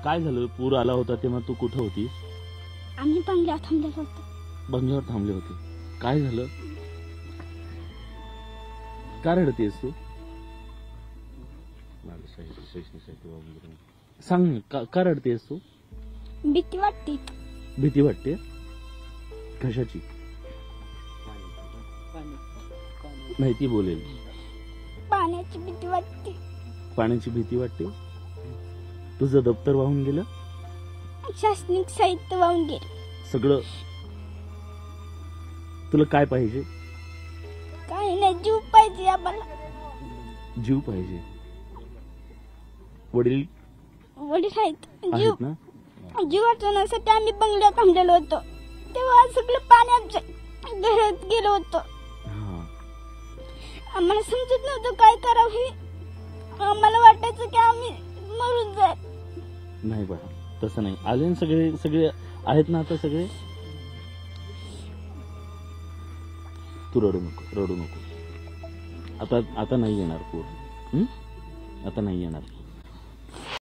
काय झालं? पूर आला होता तेव्हा तू कुठे होतीस? आम्ही बंगल्यावर थांबलेलो होतो. बंगल्यावर थांबले होते. काय झालं? का रडतेस तू? सांग ना, का रडतेस तू? भीती वाटते. भीती वाटते? कशाची? माहिती बोलेल. पाण्याची भीती वाटते. पाण्याची भीती वाटते? तुझं दप्तर वाहून गेलं? शैक्षणिक साहित्य वाहून गेले. सगळं? तुला काय पाहिजे? काही नाही, जीव पाहिजे आम्हाला. जीव पाहिजे. वडील वडील आहेत. जीव आहेत ना? जीव वाचवण्यासाठी आम्ही बंगल्यावर थांबलेलो होतो. तेव्हा सगळं पाणी आमच्या घरात गेलं होतं. हा. आम्हाला समजत नव्हतं काय करावं हे. आम्हाला वाटायचं की आम्ही मरून जाय. नाही बाळा, तसं नाही. आले ना सगळे, सगळे आहेत ना आता सगळे? तू रडू नको, रडू नको. आता नाही येणार पूर. आता नाही येणार.